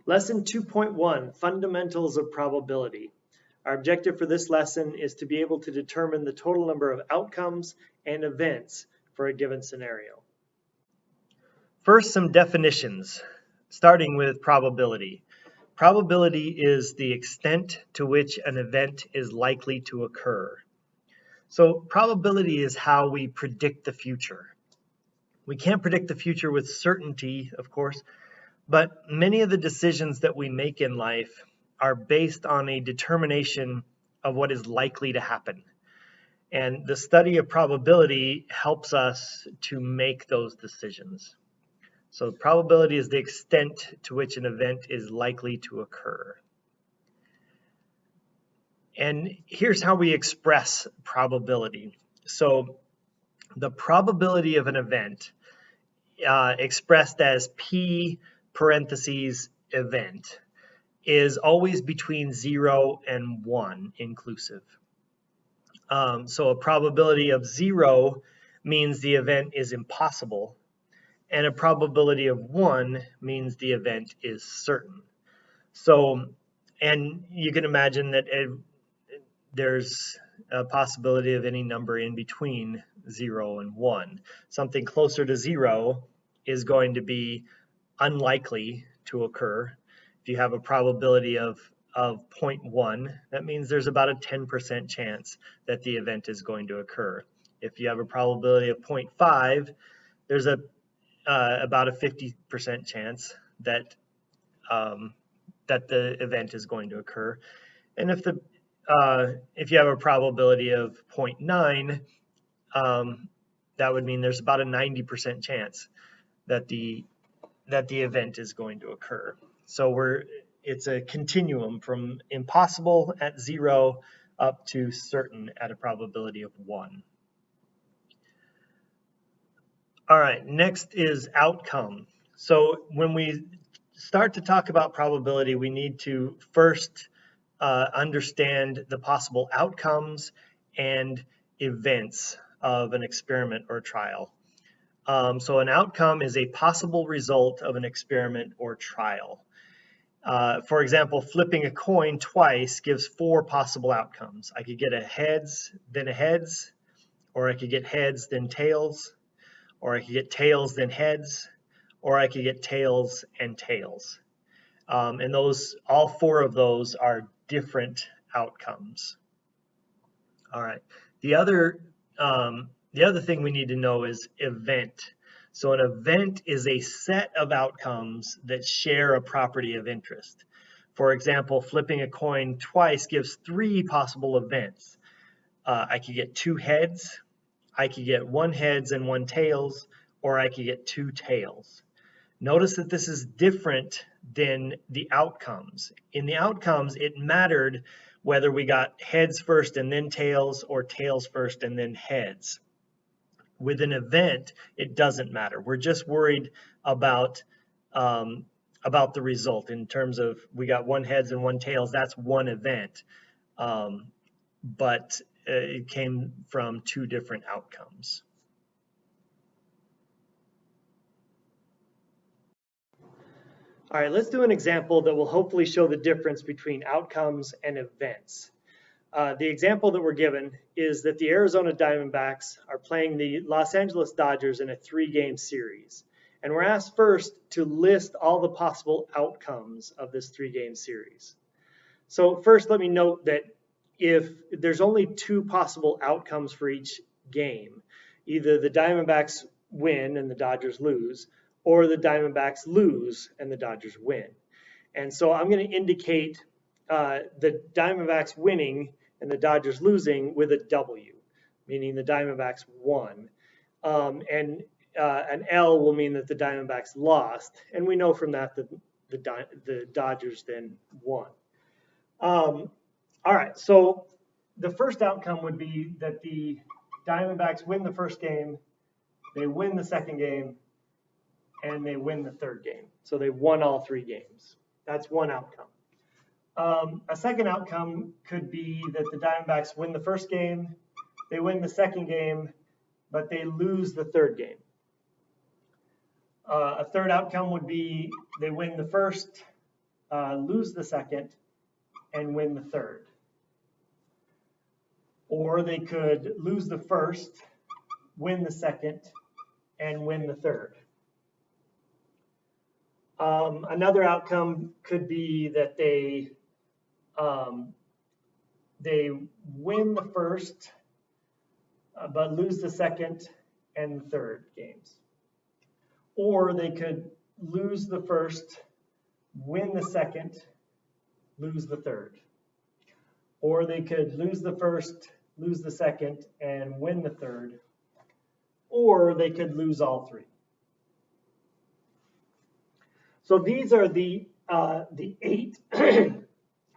Lesson 2.1, Fundamentals of Probability. Our objective for this lesson is to be able to determine the total number of outcomes and events for a given scenario. First, some definitions, starting with probability. Probability is the extent to which an event is likely to occur. So probability is how we predict the future. We can't predict the future with certainty, of course, but many of the decisions that we make in life are based on a determination of what is likely to happen. And the study of probability helps us to make those decisions. So probability is the extent to which an event is likely to occur. And here's how we express probability. So the probability of an event expressed as P parentheses event is always between 0 and 1 inclusive. So a probability of 0 means the event is impossible, and a probability of 1 means the event is certain. So, and you can imagine that there's a possibility of any number in between 0 and 1. Something closer to 0 is going to be unlikely to occur. If you have a probability of 0.1, that means there's about a 10% chance that the event is going to occur. If you have a probability of 0.5, there's about a 50% chance that that the event is going to occur. And if you have a probability of 0.9, that would mean there's about a 90% chance that the event is going to occur. So it's a continuum from impossible at 0 up to certain at a probability of 1. All right, next is outcome. So when we start to talk about probability, we need to first understand the possible outcomes and events of an experiment or trial. So an outcome is a possible result of an experiment or trial. For example, flipping a coin twice gives 4 possible outcomes. I could get a heads, then a heads, or I could get heads, then tails, or I could get tails, then heads, or I could get tails and tails. And all 4 of those are different outcomes. All right. The other thing we need to know is event. So an event is a set of outcomes that share a property of interest. For example, flipping a coin twice gives 3 possible events. I could get 2 heads, I could get 1 heads and 1 tails, or I could get 2 tails. Notice that this is different than the outcomes. In the outcomes, it mattered whether we got heads first and then tails, or tails first and then heads. With an event, it doesn't matter. We're just worried about the result in terms of we got 1 heads and 1 tails. That's one event, but it came from 2 different outcomes. All right, let's do an example that will hopefully show the difference between outcomes and events. The example that we're given is that the Arizona Diamondbacks are playing the Los Angeles Dodgers in a 3-game series. And we're asked first to list all the possible outcomes of this 3-game series. So first, let me note that if there's only 2 possible outcomes for each game, either the Diamondbacks win and the Dodgers lose, or the Diamondbacks lose and the Dodgers win. And so I'm going to indicate the Diamondbacks winning and the Dodgers losing with a W, meaning the Diamondbacks won. And an L will mean that the Diamondbacks lost, and we know from that that the Dodgers then won. All right, so the first outcome would be that the Diamondbacks win the first game, they win the second game, and they win the third game. So they won all 3 games. That's one outcome. A second outcome could be that the Diamondbacks win the first game, they win the second game, but they lose the third game. A third outcome would be they win the first, lose the second and win the third. Or they could lose the first, win the second, and win the third. Another outcome could be that they win the first, but lose the second and the third games. Or they could lose the first, win the second, lose the third. Or they could lose the first, lose the second, and win the third. Or they could lose all three. So these are the 8,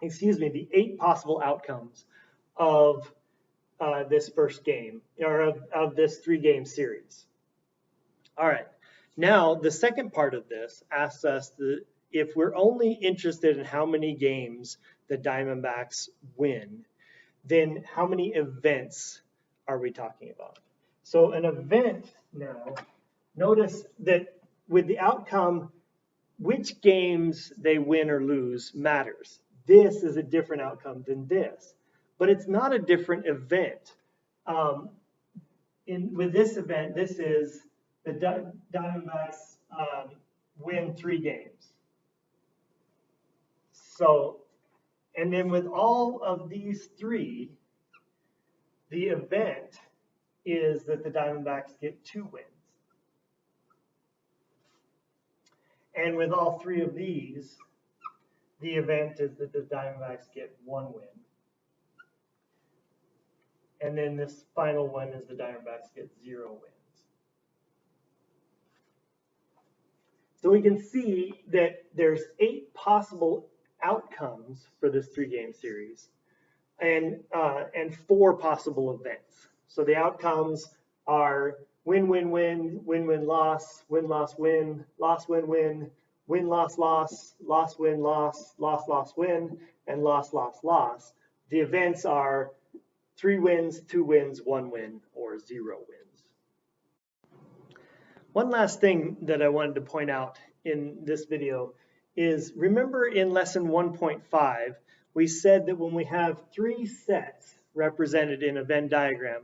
excuse me, the 8 possible outcomes of this first game, or of this 3-game series. All right. Now, the second part of this asks us if we're only interested in how many games the Diamondbacks win, then how many events are we talking about? So an event now, notice that with the outcome, which games they win or lose matters. This is a different outcome than this, but it's not a different event. With this event, this is the Diamondbacks win 3 games. So, and then with all of these 3, the event is that the Diamondbacks get 2 wins. And with all 3 of these, the event is that the Diamondbacks get 1 win. And then this final one is the Diamondbacks get 0 wins. So we can see that there's 8 possible outcomes for this 3-game series, and 4 possible events. So the outcomes are win, win, win, win, win, loss, win, loss, win, loss, win, win, win, loss, loss, loss, win, loss, loss, loss, win, and loss, loss, loss. The events are 3 wins, 2 wins, 1 win, or 0 wins. One last thing that I wanted to point out in this video is, remember in lesson 1.5, we said that when we have 3 sets represented in a Venn diagram,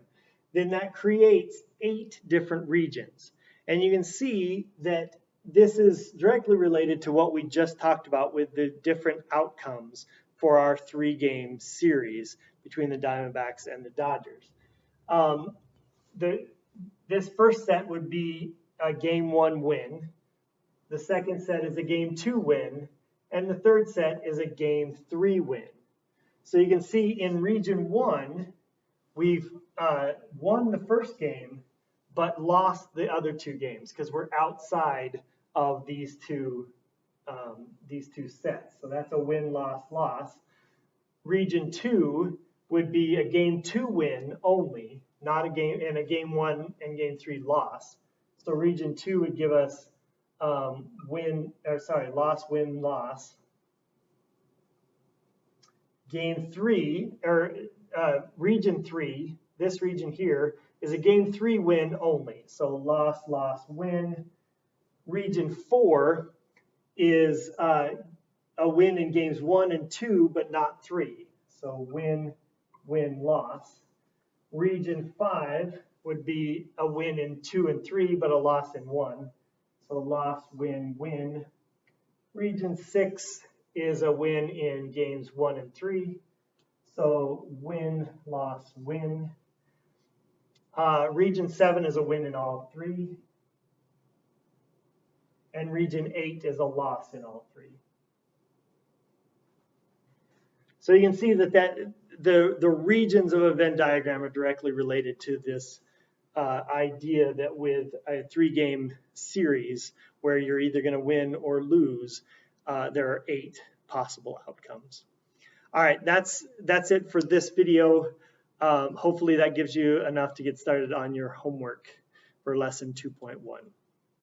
then that creates 8 different regions. And you can see that this is directly related to what we just talked about with the different outcomes for our 3-game series between the Diamondbacks and the Dodgers. This first set would be a game 1 win. The second set is a game 2 win. And the third set is a game 3 win. So you can see in region 1, we've won the first game, but lost the other 2 games because we're outside of these two sets. So that's a win, loss, loss. Region 2 would be a game 2 win only, not a game, and a game 1 and game 3 loss. So region 2 would give us loss, win, loss. Game 3, or region 3, this region here, is a game 3 win only. So loss, loss, win. Region 4 is a win in games 1 and 2, but not 3. So win, win, loss. Region 5 would be a win in 2 and 3, but a loss in 1. So loss, win, win. Region 6 is a win in games 1 and 3. So win, loss, win. Region 7 is a win in all 3. And region 8 is a loss in all 3. So you can see that the regions of a Venn diagram are directly related to this idea that with a 3-game series where you're either going to win or lose, there are 8 possible outcomes. All right, that's it for this video. Hopefully that gives you enough to get started on your homework for lesson 2.1.